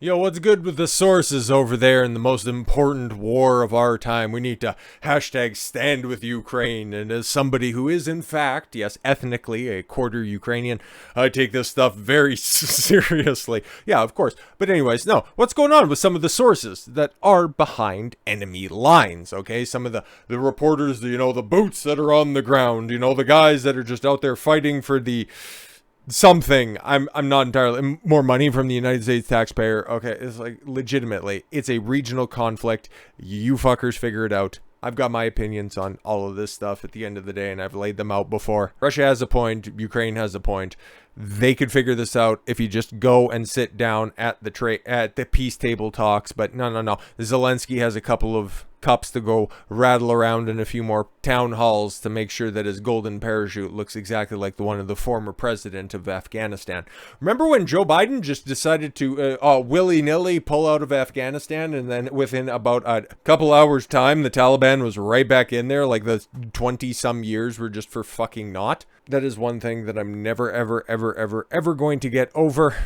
Yo, what's good with the sources over there in the most important war of our time? We need to hashtag stand with Ukraine. And as somebody who is, in fact, yes, ethnically a quarter Ukrainian, I take this stuff very seriously. Yeah, of course. But anyways, no, what's going on with some of the sources that are behind enemy lines, okay? Some of the reporters, the boots that are on the ground, the guys that are just out there fighting for the something. I'm not entirely more money from the United States taxpayer. Okay, it's like legitimately, it's a regional conflict. You fuckers figure it out. I've got my opinions on all of this stuff at the end of the day, and I've laid them out before. Russia has a point. Ukraine has a point. They could figure this out if you just go and sit down at the peace table talks. But no. Zelensky has a couple of cups to go rattle around in a few more town halls to make sure that his golden parachute looks exactly like the one of the former president of Afghanistan. Remember when Joe Biden just decided to willy-nilly pull out of Afghanistan, and then within about a couple hours time the Taliban was right back in there, like the 20-some years were just for fucking naught? That is one thing that I'm never ever going to get over,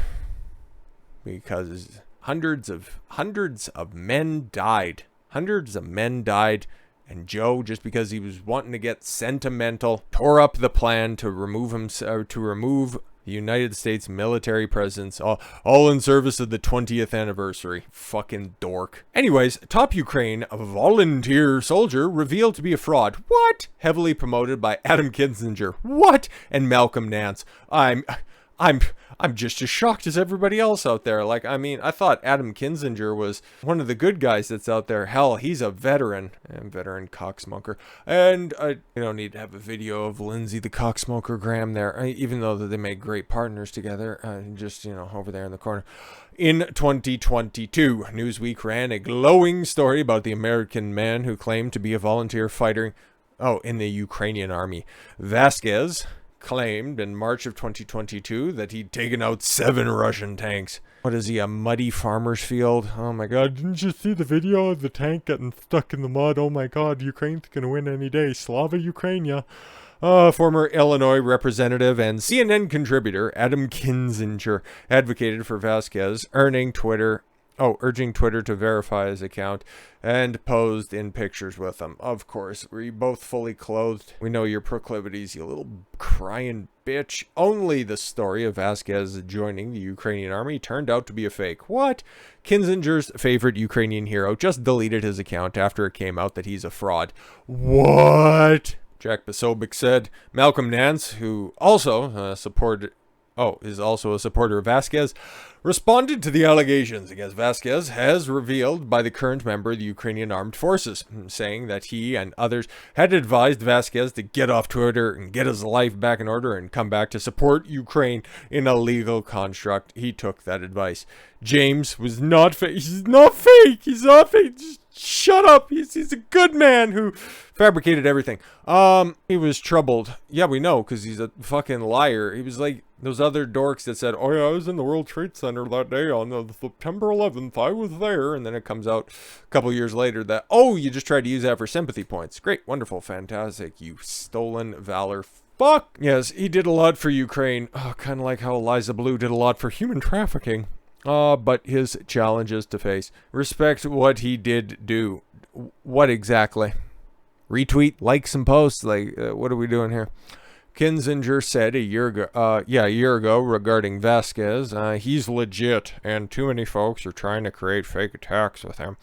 because hundreds of men died. Hundreds of men died, and Joe, just because he was wanting to get sentimental, tore up the plan to remove the United States military presence, all in service of the 20th anniversary. Fucking dork. Anyways, top Ukraine volunteer soldier revealed to be a fraud. What? Heavily promoted by Adam Kinzinger. What? And Malcolm Nance. I'm just as shocked as everybody else out there. Like, I mean, I thought Adam Kinzinger was one of the good guys that's out there. Hell, he's a veteran. Veteran cocksmoker. And you don't need to have a video of Lindsay the cocksmoker Graham there, even though they make great partners together. Just, over there in the corner. In 2022, Newsweek ran a glowing story about the American man who claimed to be a volunteer fighter, in the Ukrainian army. Vasquez claimed in March of 2022 that he'd taken out 7 Russian tanks. What is he, a muddy farmer's field? Oh my god, didn't you see the video of the tank getting stuck in the mud? Oh my god, Ukraine's gonna win any day. Slava Ukrainia. Former Illinois representative and CNN contributor Adam Kinzinger advocated for Vasquez, urging Twitter to verify his account, and posed in pictures with him. Of course, were you both fully clothed? We know your proclivities, you little crying bitch. Only the story of Vasquez joining the Ukrainian army turned out to be a fake. What? Kinzinger's favorite Ukrainian hero just deleted his account after it came out that he's a fraud. What? Jack Posobiec said. Malcolm Nance, who also is also a supporter of Vasquez, responded to the allegations against Vasquez as revealed by the current member of the Ukrainian Armed Forces, saying that he and others had advised Vasquez to get off Twitter and get his life back in order and come back to support Ukraine in a legal construct. He took that advice. James was not fake. He's not fake. He's not fake. Just shut up. He's a good man who fabricated everything. He was troubled. Yeah, we know, because he's a fucking liar. He was like those other dorks that said, oh yeah, I was in the World Trade Center that day on September 11th. I was there. And then it comes out a couple years later that, you just tried to use that for sympathy points. Great, wonderful, fantastic. You stolen valor. Fuck. Yes, he did a lot for Ukraine. Kind of like how Eliza Blue did a lot for human trafficking. But his challenges to face. Respect what he did do. What exactly? Retweet, like some posts? Like, what are we doing here? Kinzinger said a year ago regarding Vasquez, he's legit, and too many folks are trying to create fake attacks with him.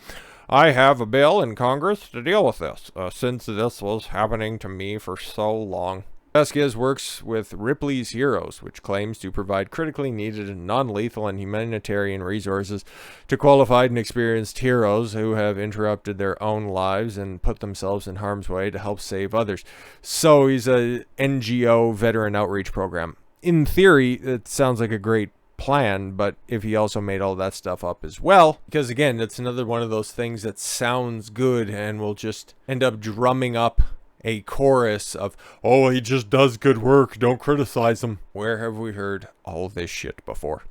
I have a bill in Congress to deal with this, since this was happening to me for so long. Vasquez works with Ripley's Heroes, which claims to provide critically needed non-lethal and humanitarian resources to qualified and experienced heroes who have interrupted their own lives and put themselves in harm's way to help save others. So he's a NGO veteran outreach program. In theory, it sounds like a great plan, but if he also made all that stuff up as well, because again, it's another one of those things that sounds good and will just end up drumming up a chorus of, he just does good work, don't criticize him. Where have we heard all this shit before?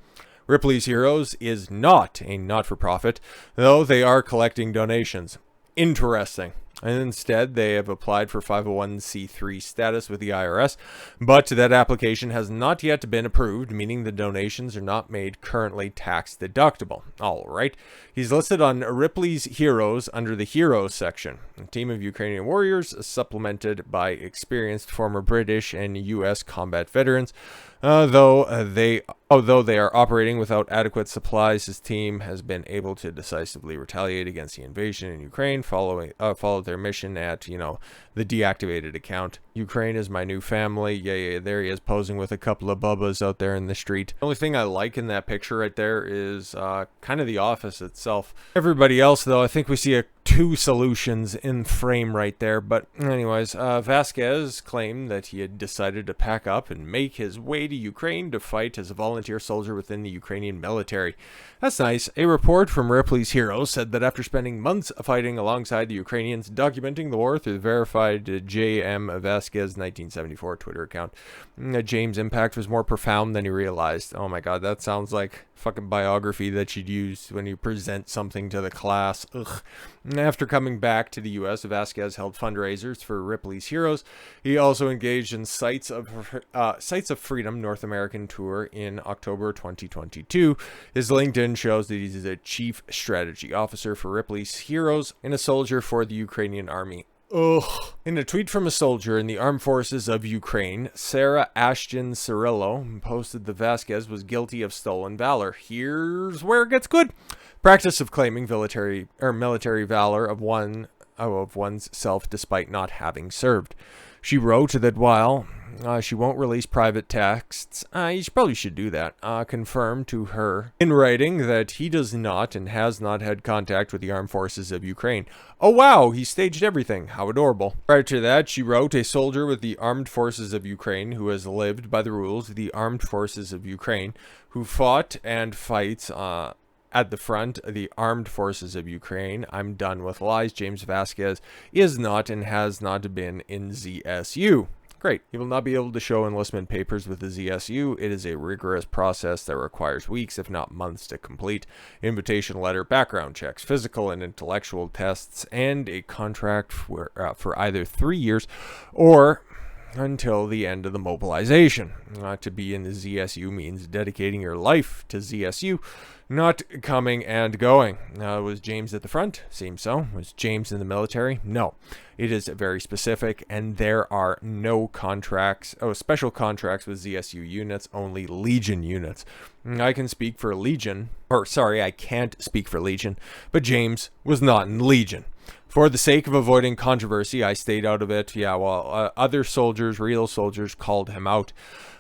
Ripley's Heroes is not a not-for-profit, though they are collecting donations. Interesting. And instead, they have applied for 501c3 status with the IRS, but that application has not yet been approved, meaning the donations are not made currently tax deductible. All right. He's listed on Ripley's Heroes under the Heroes section. A team of Ukrainian warriors supplemented by experienced former British and U.S. combat veterans. Although they are operating without adequate supplies, his team has been able to decisively retaliate against the invasion in Ukraine, followed their mission at, the deactivated account. Ukraine is my new family. Yeah, there he is posing with a couple of bubbas out there in the street. The only thing I like in that picture right there is kind of the office itself. Everybody else, though, I think we see two solutions in frame right there. But anyways, Vasquez claimed that he had decided to pack up and make his way to Ukraine to fight as a volunteer soldier within the Ukrainian military. That's nice. A report from Ripley's Heroes said that after spending months fighting alongside the Ukrainians, documenting the war through the verified J.M. Vasquez 1974 Twitter account, James' impact was more profound than he realized. Oh my god, that sounds like fucking biography that you'd use when you present something to the class. Ugh. After coming back to the U.S., Vasquez held fundraisers for Ripley's Heroes. He also engaged in Sights of Freedom North American tour in October 2022. His LinkedIn shows that he's a chief strategy officer for Ripley's Heroes and a soldier for the Ukrainian army. Ugh. In a tweet from a soldier in the armed forces of Ukraine, Sarah Ashton Cirillo posted that Vasquez was guilty of stolen valor. Here's where it gets good. Practice of claiming military valor of one's self despite not having served. She wrote that while she won't release private texts, you probably should do that, confirmed to her in writing that he does not and has not had contact with the armed forces of Ukraine. Oh wow, he staged everything. How adorable. Prior to that, she wrote, a soldier with the armed forces of Ukraine who has lived by the rules of the armed forces of Ukraine, who fought and fights at the front of the armed forces of Ukraine. I'm done with lies. James Vasquez is not and has not been in ZSU. Great. He will not be able to show enlistment papers with the ZSU. It is a rigorous process that requires weeks, if not months, to complete. Invitation letter, background checks, physical and intellectual tests, and a contract for either 3 years or until the end of the mobilization. To be in the ZSU means dedicating your life to ZSU, not coming and going. Was James at the front? Seems so. Was James in the military? No. It is very specific, and there are no contracts, special contracts with ZSU units, only Legion units. I can speak for Legion, I can't speak for Legion, but James was not in Legion. For the sake of avoiding controversy, I stayed out of it. Yeah, well, other soldiers, real soldiers, called him out.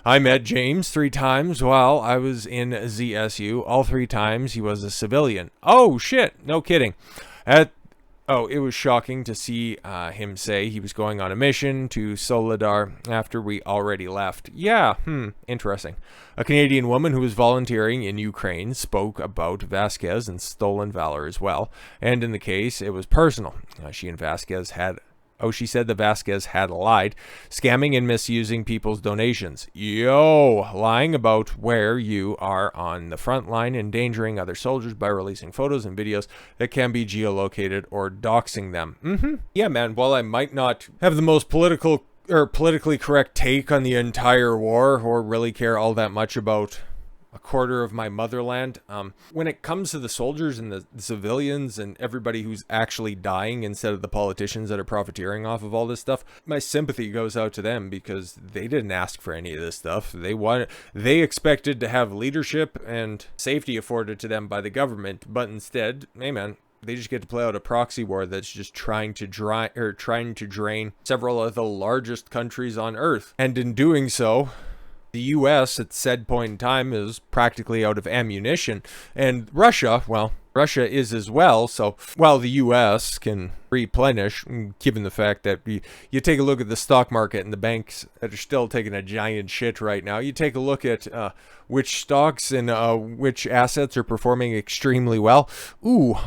I met James 3 times while I was in ZSU. All 3 times he was a civilian. Oh, shit. No kidding. It was shocking to see him say he was going on a mission to Soledar after we already left. Yeah, interesting. A Canadian woman who was volunteering in Ukraine spoke about Vasquez and stolen valor as well. And in the case, it was personal. She said that Vasquez had lied, scamming and misusing people's donations. Lying about where you are on the front line, endangering other soldiers by releasing photos and videos that can be geolocated or doxing them. Yeah, man, while I might not have the most politically correct take on the entire war or really care all that much about a quarter of my motherland, when it comes to the soldiers and the civilians and everybody who's actually dying instead of the politicians that are profiteering off of all this stuff, my sympathy goes out to them because they didn't ask for any of this stuff. They expected to have leadership and safety afforded to them by the government, but instead, hey man, they just get to play out a proxy war that's just trying to drain several of the largest countries on Earth. And in doing so, the U.S. at said point in time is practically out of ammunition, and Russia is as well. So while the U.S. can replenish, given the fact that you take a look at the stock market and the banks that are still taking a giant shit right now, you take a look at which stocks and which assets are performing extremely well. You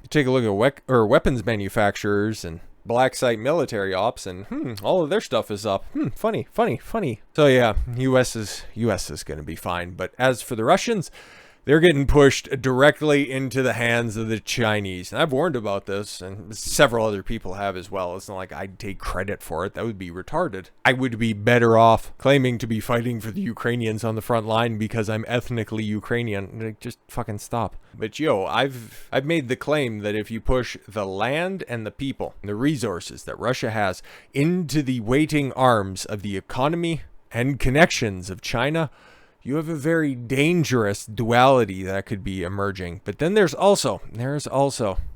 take a look at weapons manufacturers and black site military ops, and all of their stuff is up. Funny. So yeah, US is going to be fine. But as for the Russians, they're getting pushed directly into the hands of the Chinese. And I've warned about this, and several other people have as well. It's not like I'd take credit for it. That would be retarded. I would be better off claiming to be fighting for the Ukrainians on the front line because I'm ethnically Ukrainian. Like, just fucking stop. But yo, I've made the claim that if you push the land and the people, and the resources that Russia has into the waiting arms of the economy and connections of China, you have a very dangerous duality that could be emerging. But then there's also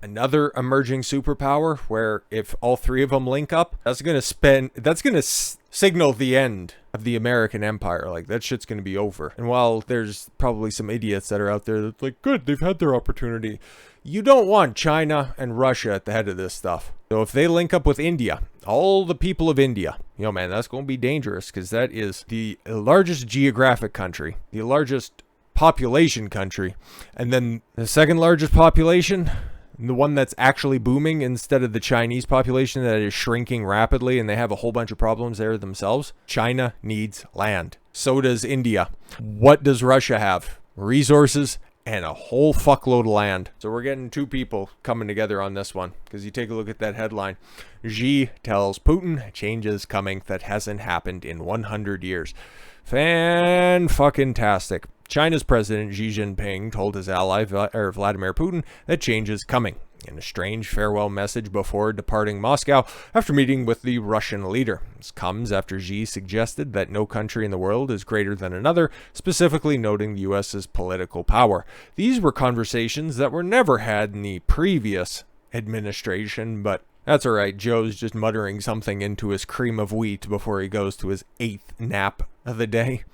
another emerging superpower where if all three of them link up, that's going to signal the end of the American empire. Like, that shit's going to be over. And while there's probably some idiots that are out there that's like, good, they've had their opportunity. You don't want China and Russia at the head of this stuff. So if they link up with India, all the people of India, yo man, that's going to be dangerous because that is the largest geographic country, the largest population country, and then the second largest population, the one that's actually booming instead of the Chinese population that is shrinking rapidly, and they have a whole bunch of problems there themselves. China needs land. So does India. What does Russia have? Resources and a whole fuckload of land. So we're getting two people coming together on this one. Because you take a look at that headline. Xi tells Putin change is coming that hasn't happened in 100 years. Fan-fucking-tastic. China's President Xi Jinping told his ally Vladimir Putin that change is coming in a strange farewell message before departing Moscow after meeting with the Russian leader. This comes after Xi suggested that no country in the world is greater than another, specifically noting the U.S.'s political power. These were conversations that were never had in the previous administration, but that's alright. Joe's just muttering something into his cream of wheat before he goes to his 8th nap of the day.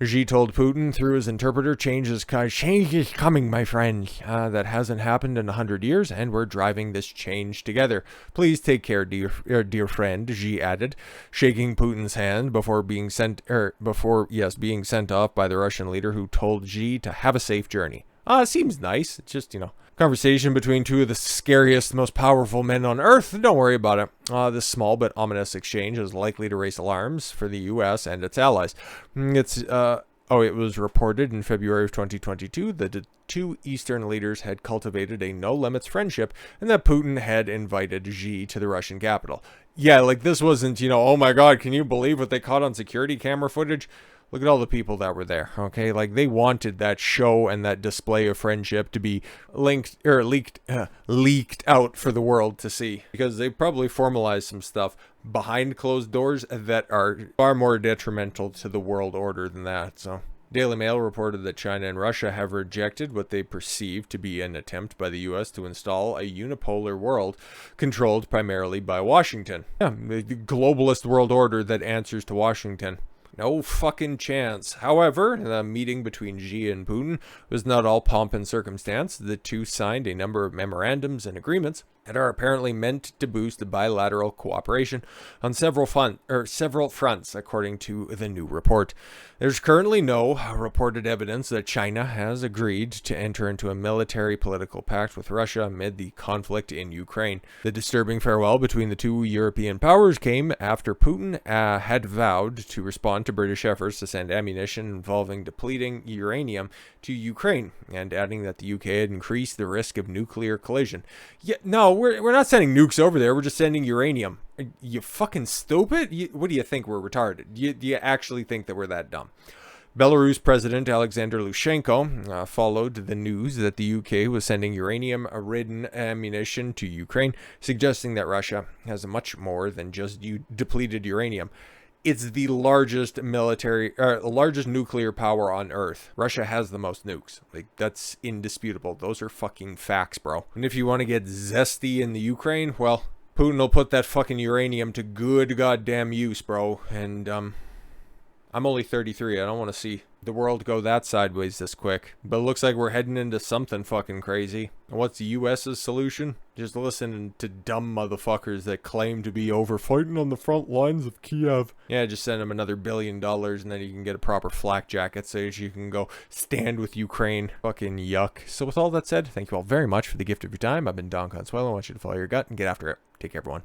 Xi told Putin through his interpreter, change is coming, my friend. That hasn't happened in 100 years, and we're driving this change together. Please take care, dear friend, Xi added, shaking Putin's hand before being sent off by the Russian leader, who told Xi to have a safe journey. Seems nice. It's just, conversation between two of the scariest, most powerful men on Earth. Don't worry about it. This small but ominous exchange is likely to raise alarms for the U.S. and its allies. It was reported in February of 2022 that the two Eastern leaders had cultivated a no-limits friendship and that Putin had invited Xi to the Russian capital. Yeah, like this wasn't, oh my God, can you believe what they caught on security camera footage? Look at all the people that were there, okay? Like, they wanted that show and that display of friendship to be leaked out for the world to see. Because they probably formalized some stuff behind closed doors that are far more detrimental to the world order than that, so. Daily Mail reported that China and Russia have rejected what they perceive to be an attempt by the U.S. to install a unipolar world controlled primarily by Washington. Yeah, the globalist world order that answers to Washington. No fucking chance. However, the meeting between Xi and Putin was not all pomp and circumstance. The two signed a number of memorandums and agreements that are apparently meant to boost bilateral cooperation on several fronts, according to the new report. There's currently no reported evidence that China has agreed to enter into a military political pact with Russia amid the conflict in Ukraine. The disturbing farewell between the two European powers came after Putin had vowed to respond to British efforts to send ammunition involving depleting uranium to Ukraine, and adding that the UK had increased the risk of nuclear collision. Yeah, no, we're not sending nukes over there. We're just sending uranium. Are you fucking stupid? What do you think, we're retarded? Do you actually think that we're that dumb? Belarus President Alexander Lukashenko followed the news that the UK was sending uranium-ridden ammunition to Ukraine, suggesting that Russia has much more than just depleted uranium. It's the largest nuclear power on Earth. Russia has the most nukes. Like, that's indisputable. Those are fucking facts, bro. And if you want to get zesty in the Ukraine, well, Putin will put that fucking uranium to good goddamn use, bro. And, I'm only 33. I don't want to see the world go that sideways this quick. But it looks like we're heading into something fucking crazy. And what's the U.S.'s solution? Just listening to dumb motherfuckers that claim to be over fighting on the front lines of Kiev. Yeah, just send them another $1 billion and then you can get a proper flak jacket so you can go stand with Ukraine. Fucking yuck. So with all that said, thank you all very much for the gift of your time. I've been Don Consuelo. I want you to follow your gut and get after it. Take care, everyone.